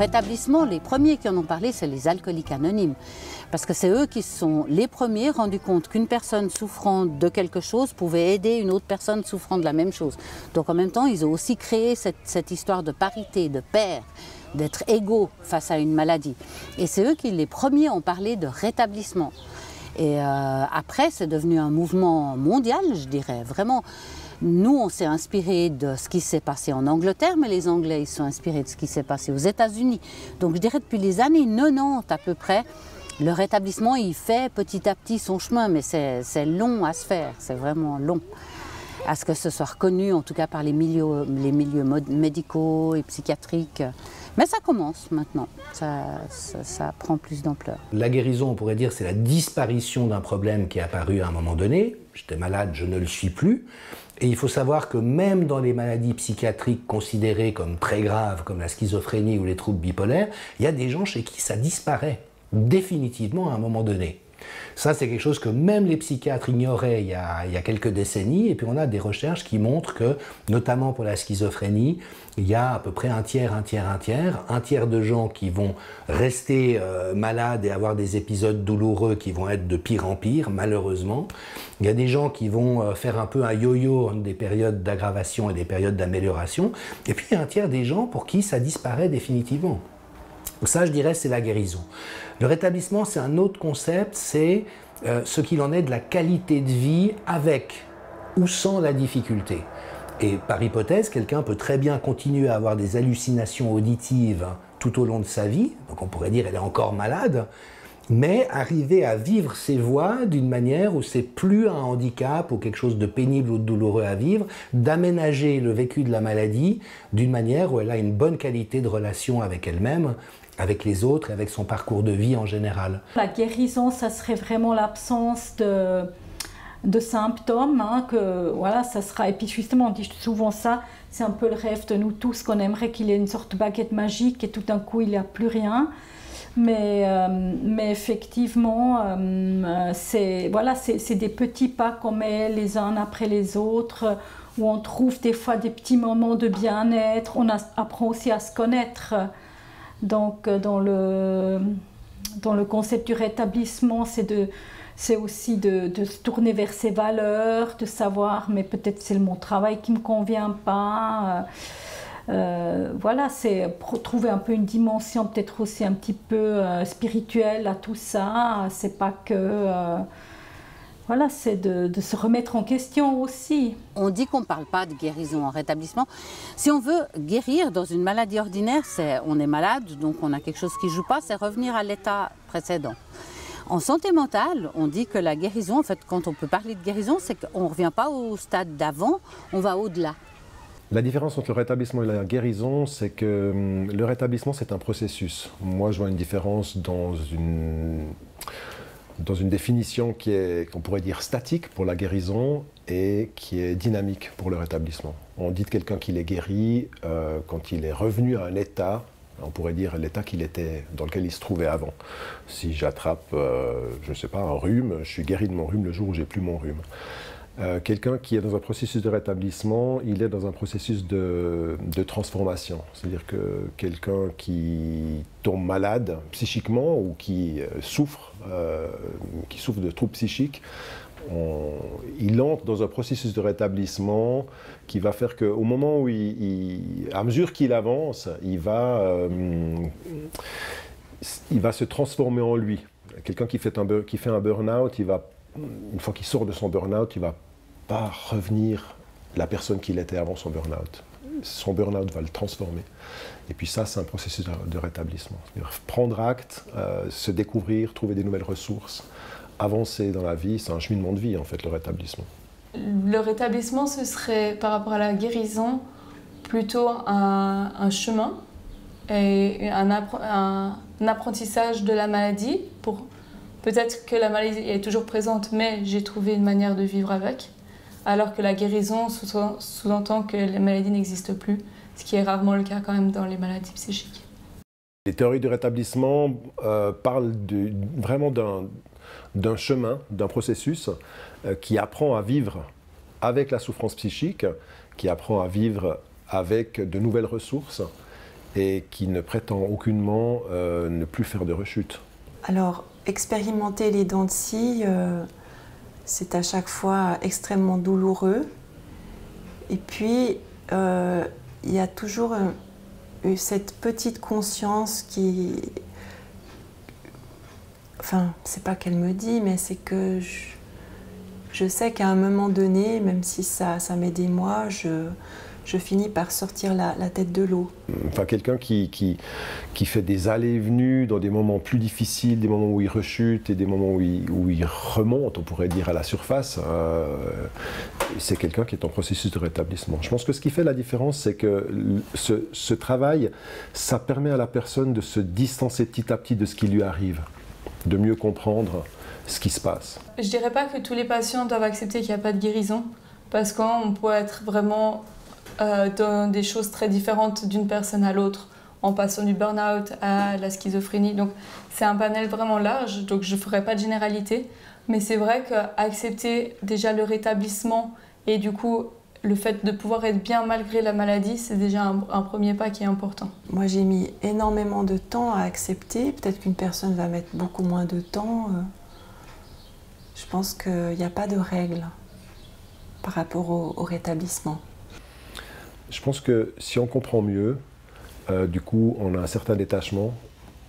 rétablissement, les premiers qui en ont parlé, c'est les alcooliques anonymes. Parce que c'est eux qui sont les premiers rendus compte qu'une personne souffrant de quelque chose pouvait aider une autre personne souffrant de la même chose. Donc en même temps, ils ont aussi créé cette histoire de parité, de pair, d'être égaux face à une maladie. Et c'est eux qui, les premiers, ont parlé de rétablissement. Et après, c'est devenu un mouvement mondial, je dirais, vraiment. Nous, on s'est inspiré de ce qui s'est passé en Angleterre, mais les Anglais, ils sont inspirés de ce qui s'est passé aux États-Unis. Donc je dirais depuis les années 90 à peu près, le rétablissement, il fait petit à petit son chemin, mais c'est long à se faire, c'est vraiment long. À ce que ce soit reconnu, en tout cas par les milieux médicaux et psychiatriques. Mais ça commence maintenant, ça prend plus d'ampleur. La guérison, on pourrait dire, c'est la disparition d'un problème qui est apparu à un moment donné. J'étais malade, je ne le suis plus. Et il faut savoir que même dans les maladies psychiatriques considérées comme très graves, comme la schizophrénie ou les troubles bipolaires, il y a des gens chez qui ça disparaît définitivement à un moment donné. Ça, c'est quelque chose que même les psychiatres ignoraient il y a quelques décennies. Et puis on a des recherches qui montrent que, notamment pour la schizophrénie, il y a à peu près un tiers de gens qui vont rester malades et avoir des épisodes douloureux qui vont être de pire en pire, malheureusement. Il y a des gens qui vont faire un peu un yo-yo entre des périodes d'aggravation et des périodes d'amélioration. Et puis il y a un tiers des gens pour qui ça disparaît définitivement. Ça, je dirais, c'est la guérison. Le rétablissement, c'est un autre concept, c'est ce qu'il en est de la qualité de vie avec ou sans la difficulté. Et par hypothèse, quelqu'un peut très bien continuer à avoir des hallucinations auditives tout au long de sa vie, donc on pourrait dire qu'elle est encore malade, mais arriver à vivre ses voix d'une manière où c'est plus un handicap ou quelque chose de pénible ou de douloureux à vivre, d'aménager le vécu de la maladie d'une manière où elle a une bonne qualité de relation avec elle-même, avec les autres et avec son parcours de vie en général. La guérison, ça serait vraiment l'absence de symptômes, hein, que voilà, ça sera. Et puis justement, on dit souvent ça, c'est un peu le rêve de nous tous, qu'on aimerait qu'il y ait une sorte de baguette magique et tout d'un coup il n'y a plus rien. Mais effectivement, c'est des petits pas qu'on met les uns après les autres, où on trouve des fois des petits moments de bien-être. On apprend aussi à se connaître. Donc dans le concept du rétablissement, c'est aussi de se tourner vers ses valeurs, de savoir, mais peut-être c'est mon travail qui ne me convient pas. Voilà, c'est trouver un peu une dimension peut-être aussi un petit peu spirituelle à tout ça. C'est pas que... voilà, c'est de se remettre en question aussi. On dit qu'on ne parle pas de guérison en rétablissement. Si on veut guérir dans une maladie ordinaire, on est malade, donc on a quelque chose qui ne joue pas, c'est revenir à l'état précédent. En santé mentale, on dit que la guérison, en fait, quand on peut parler de guérison, c'est qu'on ne revient pas au stade d'avant, on va au-delà. La différence entre le rétablissement et la guérison, c'est que le rétablissement, c'est un processus. Moi, je vois une différence dans une définition qui est, qu'on pourrait dire, statique pour la guérison et qui est dynamique pour le rétablissement. On dit de quelqu'un qu'il est guéri quand il est revenu à un état, on pourrait dire l'état dans lequel il se trouvait avant. Si j'attrape, je ne sais pas, un rhume, je suis guéri de mon rhume le jour où j'ai plus mon rhume. Quelqu'un qui est dans un processus de rétablissement, il est dans un processus de transformation. C'est-à-dire que quelqu'un qui tombe malade psychiquement ou qui souffre de troubles psychiques, il entre dans un processus de rétablissement qui va faire qu'au moment où à mesure qu'il avance, il va se transformer en lui. Quelqu'un qui fait un burn-out, une fois qu'il sort de son burn-out, il ne va pas revenir la personne qu'il était avant son burn-out. Son burn-out va le transformer. Et puis ça, c'est un processus de rétablissement. Prendre acte, se découvrir, trouver des nouvelles ressources, avancer dans la vie, c'est un cheminement de vie en fait, le rétablissement. Le rétablissement, ce serait par rapport à la guérison plutôt un chemin et un apprentissage de la maladie pour... Peut-être que la maladie est toujours présente, mais j'ai trouvé une manière de vivre avec. Alors que la guérison sous-entend que la maladie n'existe plus, ce qui est rarement le cas quand même dans les maladies psychiques. Les théories du rétablissement parlent vraiment d'un chemin, d'un processus qui apprend à vivre avec la souffrance psychique, qui apprend à vivre avec de nouvelles ressources et qui ne prétend aucunement ne plus faire de rechute. Alors, expérimenter les dents de scie, c'est à chaque fois extrêmement douloureux. Et puis, il y a toujours eu cette petite conscience qui... Enfin, c'est pas qu'elle me dit, mais c'est que je sais qu'à un moment donné, même si ça met des mois, je finis par sortir la tête de l'eau. Enfin, quelqu'un qui fait des allées et venues dans des moments plus difficiles, des moments où il rechute et des moments où il remonte, on pourrait dire, à la surface, c'est quelqu'un qui est en processus de rétablissement. Je pense que ce qui fait la différence, c'est que ce travail, ça permet à la personne de se distancer petit à petit de ce qui lui arrive, de mieux comprendre ce qui se passe. Je dirais pas que tous les patients doivent accepter qu'il n'y a pas de guérison, parce qu'on peut être vraiment dans des choses très différentes d'une personne à l'autre, en passant du burn-out à la schizophrénie. Donc c'est un panel vraiment large, donc je ne ferai pas de généralité. Mais c'est vrai qu'accepter déjà le rétablissement et du coup le fait de pouvoir être bien malgré la maladie, c'est déjà un premier pas qui est important. Moi j'ai mis énormément de temps à accepter, peut-être qu'une personne va mettre beaucoup moins de temps. Je pense qu'il n'y a pas de règle par rapport au rétablissement. Je pense que si on comprend mieux, du coup, on a un certain détachement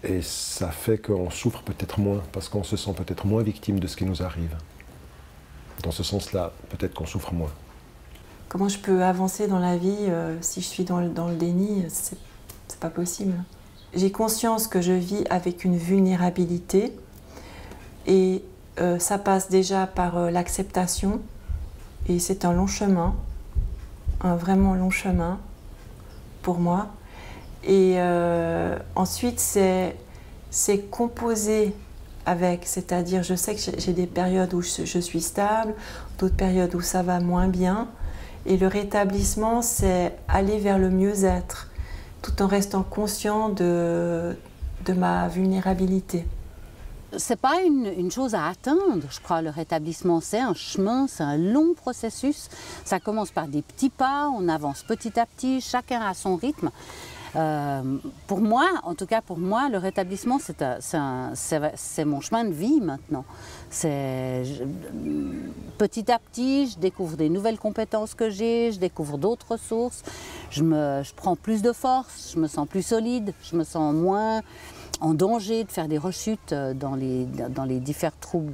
et ça fait qu'on souffre peut-être moins parce qu'on se sent peut-être moins victime de ce qui nous arrive. Dans ce sens-là, peut-être qu'on souffre moins. Comment je peux avancer dans la vie si je suis dans le déni? C'est pas possible. J'ai conscience que je vis avec une vulnérabilité et ça passe déjà par l'acceptation et c'est un long chemin. Un vraiment long chemin pour moi. Et ensuite, c'est composer avec, c'est-à-dire je sais que j'ai des périodes où je suis stable, d'autres périodes où ça va moins bien. Et le rétablissement, c'est aller vers le mieux-être, tout en restant conscient de ma vulnérabilité. C'est pas une chose à atteindre, je crois, le rétablissement. C'est un chemin, c'est un long processus. Ça commence par des petits pas, on avance petit à petit, chacun à son rythme. Pour moi, en tout cas pour moi, le rétablissement, c'est mon chemin de vie maintenant. Petit à petit, je découvre des nouvelles compétences que j'ai, je découvre d'autres ressources, je prends plus de force, je me sens plus solide, je me sens moins en danger de faire des rechutes dans les différents troubles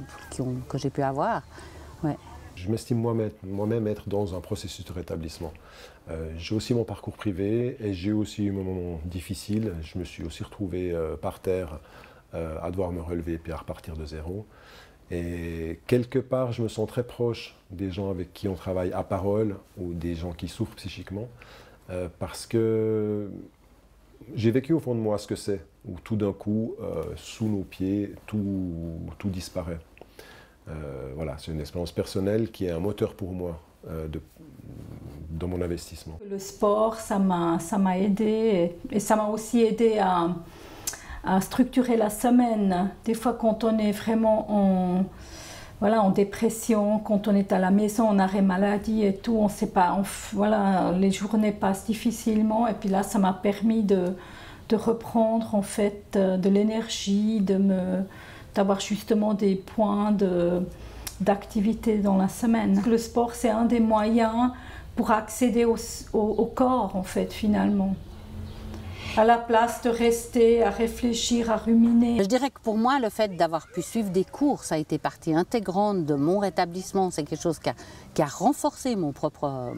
que j'ai pu avoir. Ouais. Je m'estime moi-même être dans un processus de rétablissement. J'ai aussi mon parcours privé et j'ai aussi eu mon moment difficile. Je me suis aussi retrouvé par terre à devoir me relever et à repartir de zéro. Et quelque part, je me sens très proche des gens avec qui on travaille à parole ou des gens qui souffrent psychiquement parce que j'ai vécu au fond de moi ce que c'est, où tout d'un coup, sous nos pieds, tout disparaît. Voilà, c'est une expérience personnelle qui est un moteur pour moi dans mon investissement. Le sport, ça m'a aidé et ça m'a aussi aidé à structurer la semaine. Des fois, quand on est vraiment en dépression, quand on est à la maison, en arrêt maladie et tout, on sait pas, les journées passent difficilement. Et puis là, ça m'a permis de reprendre en fait de l'énergie, d'avoir justement des points d'activité dans la semaine. Le sport, c'est un des moyens pour accéder au corps en fait finalement. À la place de rester à réfléchir, à ruminer. Je dirais que pour moi, le fait d'avoir pu suivre des cours, ça a été partie intégrante de mon rétablissement. C'est quelque chose qui a renforcé mon propre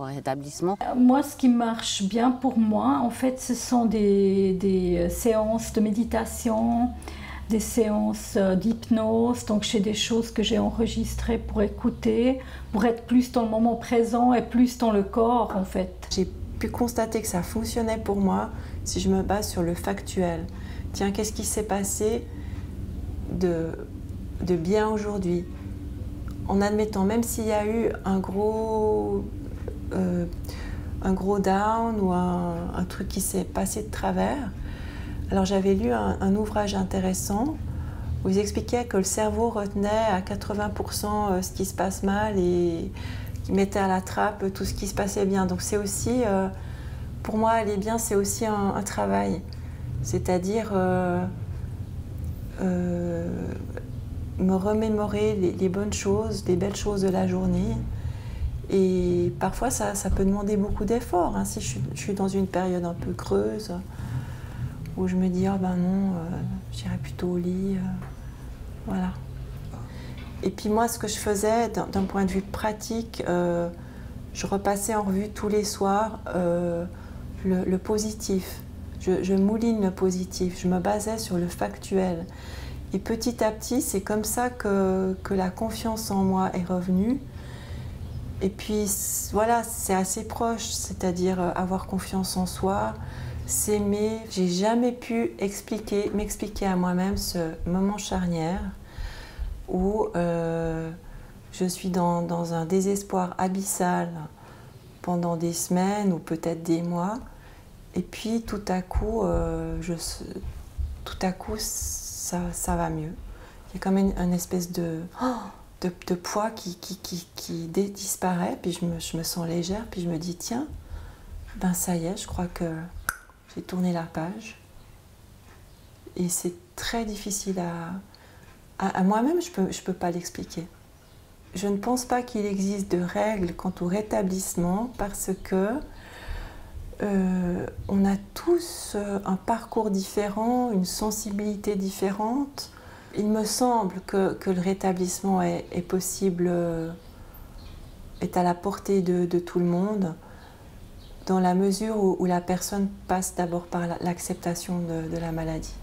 rétablissement. Moi, ce qui marche bien pour moi, en fait, ce sont des séances de méditation, des séances d'hypnose. Donc, j'ai des choses que j'ai enregistrées pour écouter, pour être plus dans le moment présent et plus dans le corps, en fait. J'ai pu constater que ça fonctionnait pour moi si je me base sur le factuel. Tiens, qu'est-ce qui s'est passé de bien aujourd'hui? En admettant, même s'il y a eu un gros down ou un truc qui s'est passé de travers. Alors j'avais lu un ouvrage intéressant où ils expliquaient que le cerveau retenait à 80% ce qui se passe mal et qui mettait à la trappe tout ce qui se passait bien. Donc c'est aussi pour moi, aller bien, c'est aussi un travail. C'est-à-dire me remémorer les bonnes choses, les belles choses de la journée. Et parfois, ça peut demander beaucoup d'efforts. Hein. Si je suis dans une période un peu creuse, où je me dis, ah ben non, j'irai plutôt au lit. Voilà. Et puis moi, ce que je faisais, d'un point de vue pratique, je repassais en revue tous les soirs le positif. Je mouline le positif, je me basais sur le factuel. Et petit à petit, c'est comme ça que la confiance en moi est revenue. Et puis voilà, c'est assez proche, c'est-à-dire avoir confiance en soi, s'aimer. J'ai jamais pu m'expliquer à moi-même ce moment charnière où je suis dans un désespoir abyssal pendant des semaines ou peut-être des mois. Et puis tout à coup, ça va mieux. Il y a quand même une espèce de poids qui disparaît, puis je me sens légère, puis je me dis tiens, ben ça y est, je crois que j'ai tourné la page. Et c'est très difficile à moi-même, je peux pas l'expliquer. Je ne pense pas qu'il existe de règles quant au rétablissement parce que on a tous un parcours différent, une sensibilité différente. Il me semble que le rétablissement est possible, est à la portée de tout le monde, dans la mesure où la personne passe d'abord par l'acceptation de la maladie.